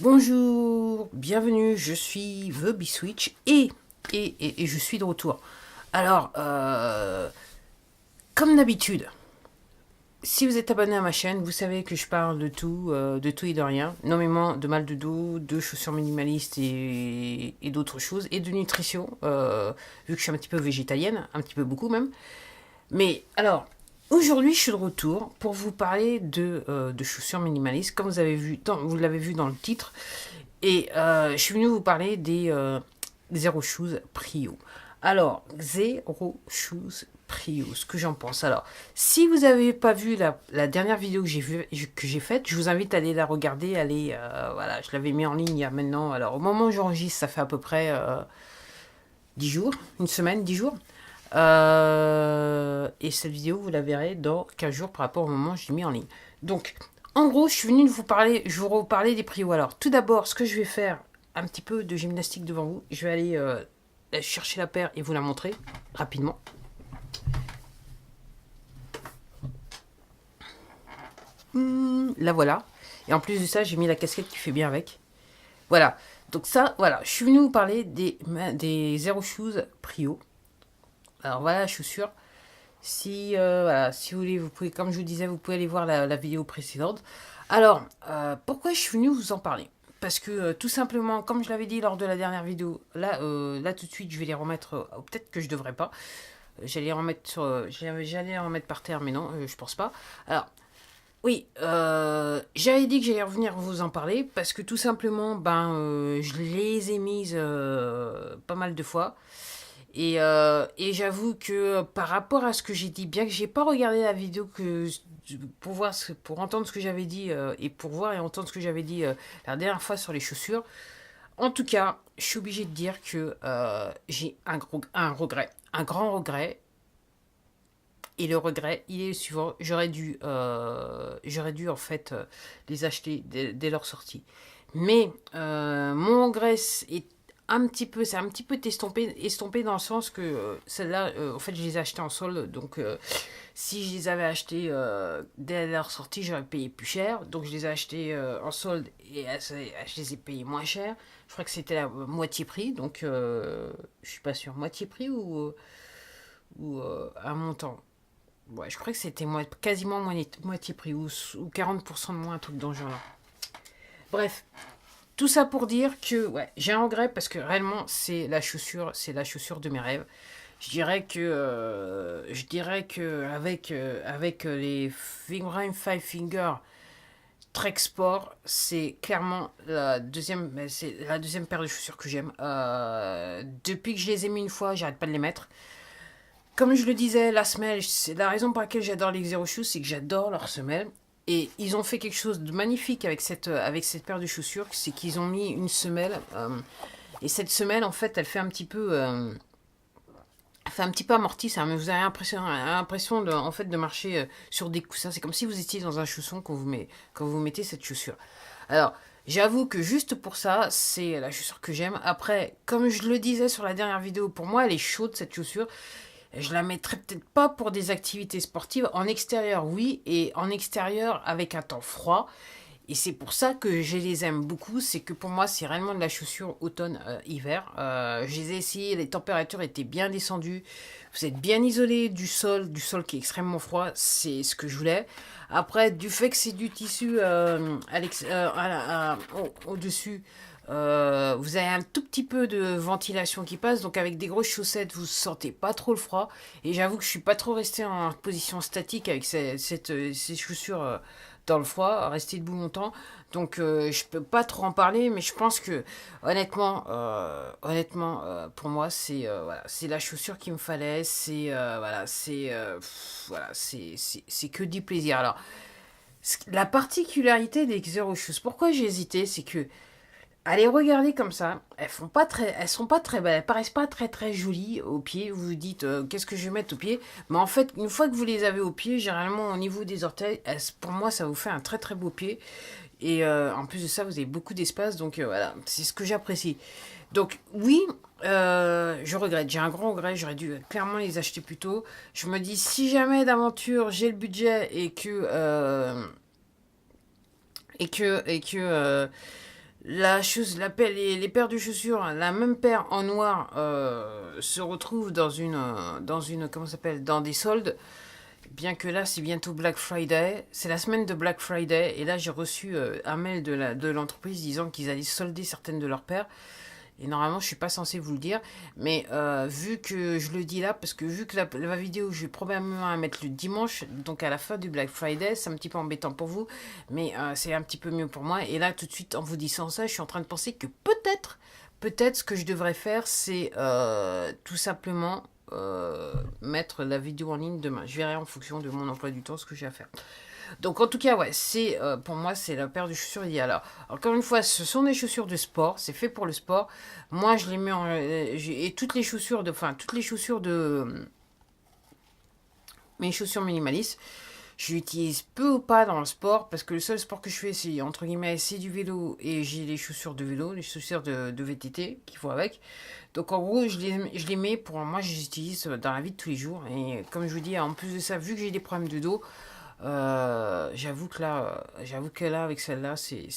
Bonjour, bienvenue, je suis The Switch et je suis de retour. Alors, comme d'habitude, si vous êtes abonné à ma chaîne, vous savez que je parle de tout et de rien, nommément de mal de dos, de chaussures minimalistes et d'autres choses, et de nutrition, vu que je suis un petit peu végétalienne, un petit peu beaucoup même. Mais alors, aujourd'hui, je suis de retour pour vous parler de chaussures minimalistes, comme vous l'avez vu dans le titre. Et je suis venu vous parler des Zero Shoes Prio. Alors, Zero Shoes Prio, ce que j'en pense. Alors, si vous n'avez pas vu la dernière vidéo que j'ai faite, je vous invite à aller la regarder. Voilà, je l'avais mis en ligne il y a maintenant. Alors, au moment où j'enregistre, ça fait à peu près 10 jours, une semaine, 10 jours. Et cette vidéo, vous la verrez dans 15 jours par rapport au moment où je l'ai mis en ligne. Donc, en gros, je suis venu je vais vous reparler des prios. Alors, tout d'abord, ce que je vais faire, un petit peu de gymnastique devant vous. Je vais aller chercher la paire et vous la montrer rapidement. La voilà. Et en plus de ça, j'ai mis la casquette qui fait bien avec. Voilà. Donc ça, voilà. Je suis venu vous parler des Zero Shoes Prio. Alors voilà la chaussure. Si vous voulez, vous pouvez, comme je vous disais, vous pouvez aller voir la vidéo précédente. Alors, pourquoi je suis venu vous en parler? Parce que tout simplement, comme je l'avais dit lors de la dernière vidéo, là tout de suite, je vais les remettre. Peut-être que je devrais pas. J'allais les remettre par terre, mais non, je pense pas. Alors, oui, j'avais dit que j'allais revenir vous en parler parce que tout simplement, je les ai mises pas mal de fois. Et j'avoue que par rapport à ce que j'ai dit, bien que j'ai pas regardé la vidéo pour voir pour entendre ce que j'avais dit et pour voir et entendre ce que j'avais dit la dernière fois sur les chaussures, en tout cas, je suis obligé de dire que j'ai un regret, un grand regret. Et le regret, il est le suivant. J'aurais dû en fait les acheter dès leur sortie. Mais mon regret est c'est un petit peu estompé dans le sens que celles-là, en fait, je les ai achetées en solde. Donc, si je les avais achetées dès leur sortie, j'aurais payé plus cher. Donc, je les ai achetées en solde et je les ai payées moins cher. Je crois que c'était la moitié prix. Donc, je suis pas sûr. Moitié prix ou un montant. Ouais, je crois que c'était quasiment moitié prix ou 40% de moins, un truc dans ce genre-là. Bref, tout ça pour dire que ouais, j'ai un regret parce que réellement c'est la chaussure de mes rêves. Je dirais que avec les Vingrouin Five Finger Trek Sport, c'est la deuxième paire de chaussures que j'aime. Depuis que je les ai mis une fois, j'arrête pas de les mettre. Comme je le disais, la semelle, c'est la raison pour laquelle j'adore les Zero Shoes, c'est que j'adore leur semelle. Et ils ont fait quelque chose de magnifique avec cette paire de chaussures, c'est qu'ils ont mis une semelle. Et cette semelle, en fait, elle fait un petit peu amorti, ça. Mais vous avez l'impression en fait, de marcher sur des coussins. C'est comme si vous étiez dans un chausson quand vous mettez cette chaussure. Alors, j'avoue que juste pour ça, c'est la chaussure que j'aime. Après, comme je le disais sur la dernière vidéo, pour moi, elle est chaude, cette chaussure. Je la mettrais peut-être pas pour des activités sportives. En extérieur, oui, et en extérieur avec un temps froid. Et c'est pour ça que je les aime beaucoup. C'est que pour moi, c'est réellement de la chaussure automne-hiver. Je les ai essayées, les températures étaient bien descendues. Vous êtes bien isolé du sol qui est extrêmement froid. C'est ce que je voulais. Après, du fait que c'est du tissu au-dessus, vous avez un tout petit peu de ventilation qui passe, donc avec des grosses chaussettes, vous sentez pas trop le froid. Et j'avoue que je suis pas trop resté en position statique avec ces chaussures dans le froid, rester debout longtemps. Donc je peux pas trop en parler, mais je pense que honnêtement, pour moi c'est la chaussure qu'il me fallait. C'est que du plaisir. Alors la particularité des Zero Shoes, pourquoi j'ai hésité, c'est que à les regarder comme ça, elles sont pas très belles, elles paraissent pas très très jolies au pied. Vous vous dites qu'est-ce que je vais mettre au pied, mais en fait une fois que vous les avez au pied, généralement au niveau des orteils, pour moi ça vous fait un très très beau pied. Et en plus de ça, vous avez beaucoup d'espace, donc voilà, c'est ce que j'apprécie. Donc oui, je regrette, j'ai un grand regret, j'aurais dû clairement les acheter plus tôt. Je me dis si jamais d'aventure j'ai le budget et que les paires de chaussures, la même paire en noir se retrouve comment ça s'appelle, dans des soldes. Bien que là, c'est bientôt Black Friday, c'est la semaine de Black Friday, et là j'ai reçu un mail de l'entreprise disant qu'ils allaient solder certaines de leurs paires. Et normalement, je suis pas censé vous le dire, mais vu que je le dis là, parce que vu que la vidéo, je vais probablement la mettre le dimanche, donc à la fin du Black Friday, c'est un petit peu embêtant pour vous, mais c'est un petit peu mieux pour moi. Et là, tout de suite, en vous disant ça, je suis en train de penser que peut-être, ce que je devrais faire, c'est tout simplement mettre la vidéo en ligne demain. Je verrai en fonction de mon emploi du temps ce que j'ai à faire. Donc en tout cas, ouais, c'est pour moi c'est la paire de chaussures idéale. Alors, encore une fois, ce sont des chaussures de sport, c'est fait pour le sport. Moi, je les mets en et toutes les chaussures de mes chaussures minimalistes, je l'utilise peu ou pas dans le sport parce que le seul sport que je fais, c'est entre guillemets, c'est du vélo et j'ai les chaussures de vélo, les chaussures de VTT qu'il faut avec. Donc en gros, je les mets pour moi, je les utilise dans la vie de tous les jours. Et comme je vous dis, en plus de ça, vu que j'ai des problèmes de dos, j'avoue que là, avec celle-là, c'est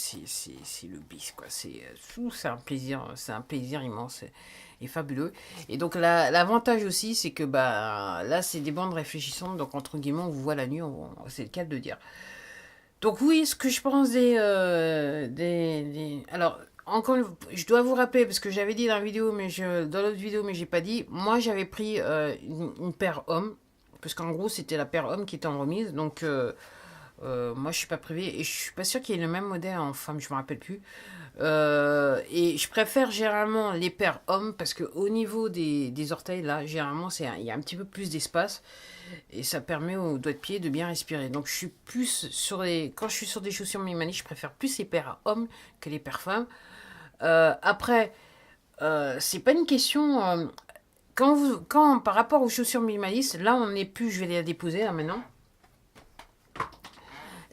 le bis, quoi. C'est un plaisir immense et fabuleux. Et donc l'avantage aussi, c'est que bah là, c'est des bandes réfléchissantes, donc entre guillemets, on vous voit la nuit, c'est le cas de le dire. Donc oui, ce que je pense alors encore je dois vous rappeler parce que j'avais dit dans l'autre vidéo, mais j'ai pas dit. Moi, j'avais pris une paire homme parce qu'en gros, c'était la paire homme qui était en remise. Donc moi, je suis pas privé et je suis pas sûr qu'il y ait le même modèle en femme. Je me rappelle plus. Et je préfère généralement les paires hommes parce que au niveau des orteils là, généralement, il y a un petit peu plus d'espace et ça permet aux doigts de pied de bien respirer. Donc je suis plus quand je suis sur des chaussures minimalistes, je préfère plus les paires à hommes que les paires femmes. Après, c'est pas une question. Quand par rapport aux chaussures minimalistes, là on n'est plus, je vais les déposer là maintenant.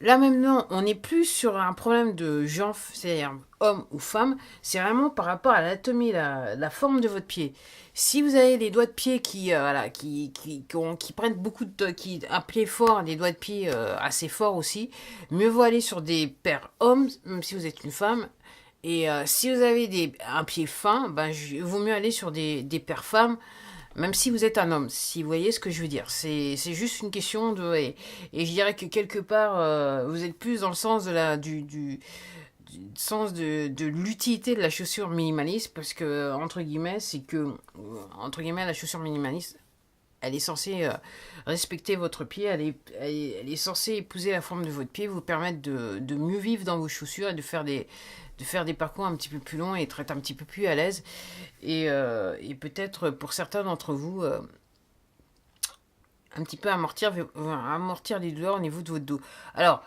Là maintenant, on n'est plus sur un problème de genre, c'est-à-dire homme ou femme, c'est vraiment par rapport à l'anatomie, la forme de votre pied. Si vous avez des doigts de pied voilà, qui prennent un pied fort, des doigts de pied assez forts aussi, mieux vaut aller sur des paires hommes, même si vous êtes une femme. Et si vous avez un pied fin, ben, il vaut mieux aller sur des paires femmes, même si vous êtes un homme, si vous voyez ce que je veux dire. C'est juste une question de... Et je dirais que quelque part, vous êtes plus dans le sens du sens de l'utilité de la chaussure minimaliste, parce que, entre guillemets, la chaussure minimaliste, elle est censée respecter votre pied, elle est censée épouser la forme de votre pied, vous permettre de mieux vivre dans vos chaussures et de faire des parcours un petit peu plus longs et être un petit peu plus à l'aise. Et peut-être pour certains d'entre vous, un petit peu amortir les douleurs au niveau de votre dos. Alors,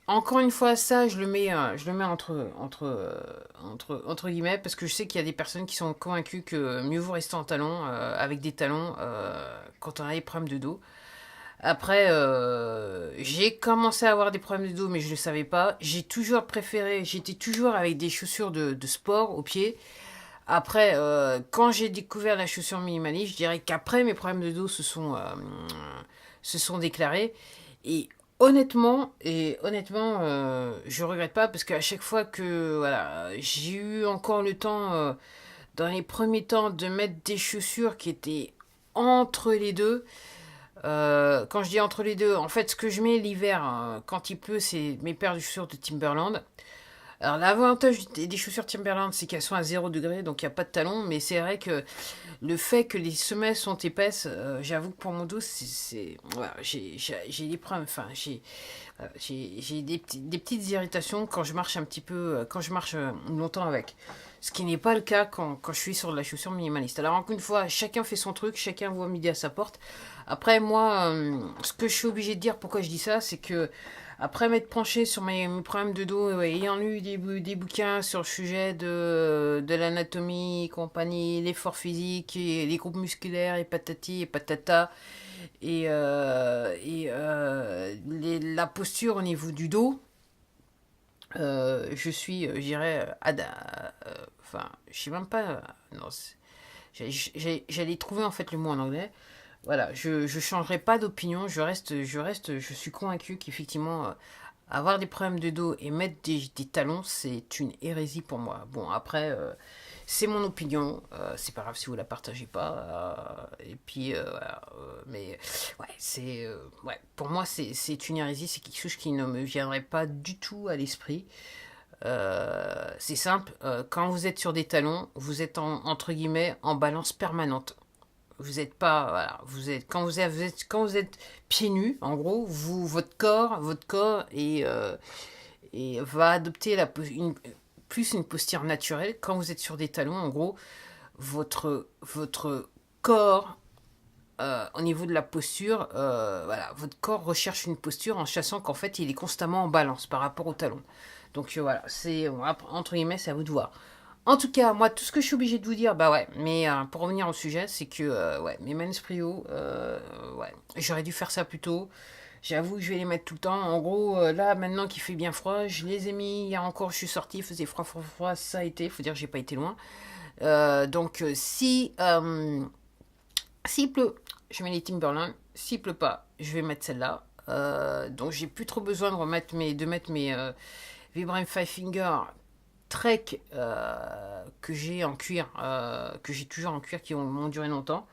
encore une fois, ça, je le mets entre guillemets, parce que je sais qu'il y a des personnes qui sont convaincues que mieux vaut rester en talons, avec des talons, quand on a des problèmes de dos. Après, j'ai commencé à avoir des problèmes de dos, mais je ne le savais pas. J'étais toujours avec des chaussures de sport au pied. Après, quand j'ai découvert la chaussure minimaliste, je dirais qu'après, mes problèmes de dos se sont déclarés. Et honnêtement, je regrette pas parce qu'à chaque fois que voilà, j'ai eu encore le temps, dans les premiers temps, de mettre des chaussures qui étaient entre les deux. Quand je dis entre les deux, en fait, ce que je mets l'hiver, quand il pleut, c'est mes paires de chaussures de Timberland. Alors, l'avantage des chaussures Timberland, c'est qu'elles sont à 0 degré, donc il n'y a pas de talons. Mais c'est vrai que le fait que les semelles sont épaisses, j'avoue que pour mon dos, voilà, j'ai des problèmes. Enfin, j'ai des petites irritations quand je marche un petit peu, quand je marche longtemps avec. Ce qui n'est pas le cas quand je suis sur de la chaussure minimaliste. Alors, encore une fois, chacun fait son truc, chacun voit midi à sa porte. Après, moi, ce que je suis obligé de dire, pourquoi je dis ça, c'est que après m'être penché sur mes problèmes de dos, ayant lu des bouquins sur le sujet de l'anatomie, compagnie, l'effort physique, et les groupes musculaires, et patati et patata, la posture au niveau du dos, je suis, je dirais, enfin, je sais même pas, non, j'allais trouver en fait le mot en anglais. Voilà, je changerai pas d'opinion, je suis convaincu qu'effectivement, Avoir des problèmes de dos et mettre des talons, c'est une hérésie pour moi. Bon, après, c'est mon opinion. C'est pas grave si vous la partagez pas. Et puis, voilà, mais ouais, ouais, pour moi, c'est une hérésie. C'est quelque chose qui ne me viendrait pas du tout à l'esprit. C'est simple. Quand vous êtes sur des talons, vous êtes entre guillemets en balance permanente. Vous êtes pas, voilà, quand vous êtes pieds nus, en gros, votre corps et va adopter plus une posture naturelle. Quand vous êtes sur des talons, en gros, votre corps, au niveau de la posture, voilà, votre corps recherche une posture en chassant qu'en fait, il est constamment en balance par rapport au talon. Donc voilà, c'est entre guillemets, c'est à vous de voir. En tout cas, moi, tout ce que je suis obligée de vous dire, bah ouais, mais pour revenir au sujet, c'est que, ouais, mes Men's Prio, ouais, j'aurais dû faire ça plus tôt. J'avoue que je vais les mettre tout le temps. En gros, là, maintenant qu'il fait bien froid, je les ai mis hier encore, je suis sortie, il faisait froid, froid, froid, ça a été, faut dire que j'ai pas été loin. Donc, s'il pleut, je mets les Timberland. S'il pleut pas, je vais mettre celle-là. Donc, j'ai plus trop besoin de mettre mes Vibram Five Finger Trek que j'ai en cuir, que j'ai toujours en cuir, qui m'ont duré longtemps.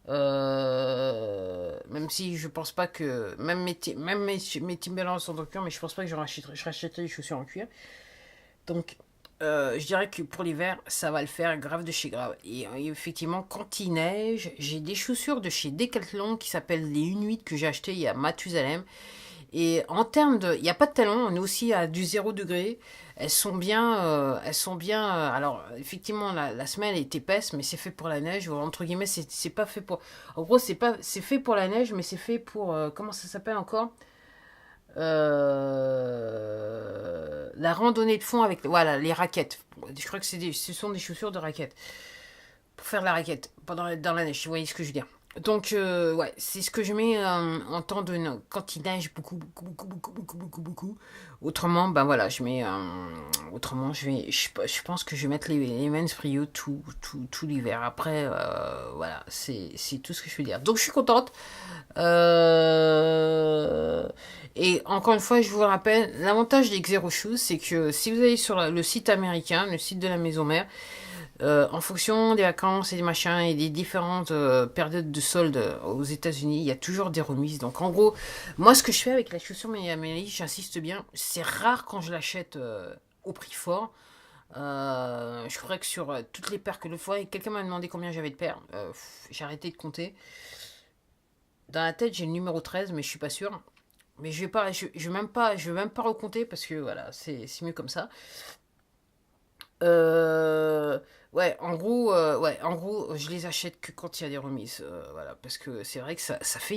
Même si je pense pas que. Mes Timberlands sont en cuir, mais je pense pas que je rachèterai les chaussures en cuir. Donc, je dirais que pour l'hiver, ça va le faire grave de chez grave. Et effectivement, quand il neige, j'ai des chaussures de chez Decathlon qui s'appellent les Inuit que j'ai acheté il y a Mathusalem. Et en termes de. Il n'y a pas de talons, on est aussi à du 0 degré. Elles sont bien. Alors, effectivement, la semelle est épaisse, mais c'est fait pour la neige. Ou entre guillemets, c'est pas fait pour. En gros, c'est fait pour la neige, mais c'est fait pour. Comment ça s'appelle encore? La randonnée de fond avec. Voilà, les raquettes. Je crois que ce sont des chaussures de raquettes. Pour faire de la raquette dans la neige, vous voyez ce que je veux dire. Donc, ouais, c'est ce que je mets en temps de quand il neige beaucoup, beaucoup, beaucoup, beaucoup, beaucoup, beaucoup, beaucoup. Autrement, ben voilà, je mets. Autrement, je pense que je vais mettre les Men's Frio tout l'hiver. Après, voilà, c'est tout ce que je veux dire. Donc, je suis contente. Et encore une fois, je vous rappelle, l'avantage des Xero Shoes, c'est que si vous allez sur le site américain, le site de la maison mère, en fonction des vacances et des machins et des différentes périodes de soldes aux États-Unis, il y a toujours des remises. Donc en gros, moi ce que je fais avec la chaussure Amélie, j'insiste bien, c'est rare quand je l'achète au prix fort. Je crois que sur toutes les paires que le fois, et quelqu'un m'a demandé combien j'avais de paires, j'ai arrêté de compter. Dans la tête, j'ai le numéro 13, mais je suis pas sûr. Mais je vais même pas recompter parce que voilà, c'est mieux comme ça. Euh, ouais, en gros, je les achète que quand il y a des remises, voilà, parce que c'est vrai que ça fait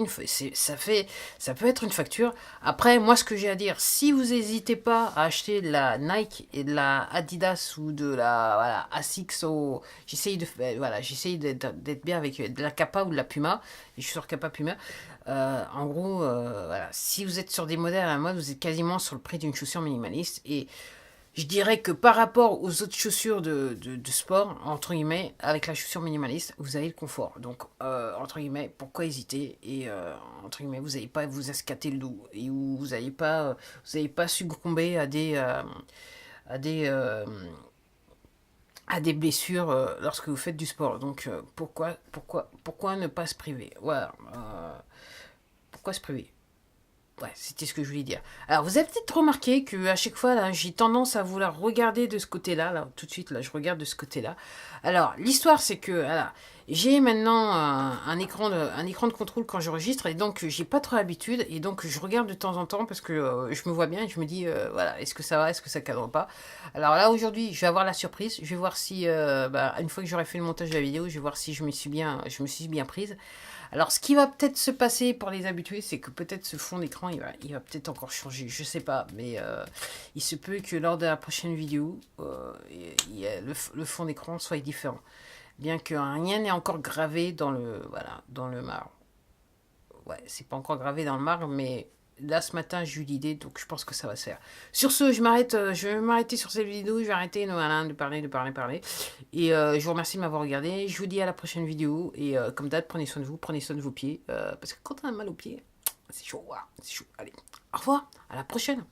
ça peut être une facture. Après, moi, ce que j'ai à dire, si vous n'hésitez pas à acheter de la Nike et de la Adidas ou de la, voilà, Asics, j'essaye d'être bien avec de la Kappa ou de la Puma, et je suis sur Kappa Puma. En gros, voilà, si vous êtes sur des modèles à la mode, vous êtes quasiment sur le prix d'une chaussure minimaliste et je dirais que par rapport aux autres chaussures de sport, entre guillemets, avec la chaussure minimaliste, vous avez le confort. Donc, entre guillemets, pourquoi hésiter? Et, entre guillemets, vous n'allez pas vous escater le dos. Et vous n'allez pas succomber à des, euh, à des blessures lorsque vous faites du sport. Donc, pourquoi ne pas se priver? Voilà. Pourquoi se priver? Ouais, c'était ce que je voulais dire. Alors, vous avez peut-être remarqué que à chaque fois, là, j'ai tendance à vouloir regarder de ce côté-là. Là, tout de suite, là, je regarde de ce côté-là. Alors, l'histoire, c'est que, voilà, j'ai maintenant un écran de contrôle quand j'enregistre, et donc j'ai pas trop l'habitude, et donc je regarde de temps en temps parce que je me vois bien et je me dis, voilà, est-ce que ça va, est-ce que ça cadre pas. Alors là, aujourd'hui, je vais avoir la surprise. Je vais voir si, une fois que j'aurai fait le montage de la vidéo, je vais voir si je me suis bien prise. Alors, ce qui va peut-être se passer pour les habitués, c'est que peut-être ce fond d'écran, il va peut-être encore changer. Je sais pas, mais il se peut que lors de la prochaine vidéo, le fond d'écran soit différent. Bien que rien n'est encore gravé dans le marbre. Ouais, c'est pas encore gravé dans le marbre, mais là ce matin j'ai eu l'idée, donc je pense que ça va se faire. Sur ce, je vais m'arrêter sur cette vidéo, je vais arrêter de parler. Et je vous remercie de m'avoir regardé. Je vous dis à la prochaine vidéo. Et comme d'hab, prenez soin de vous, prenez soin de vos pieds. Parce que quand on a mal aux pieds, c'est chaud. C'est chaud. Allez, au revoir, à la prochaine.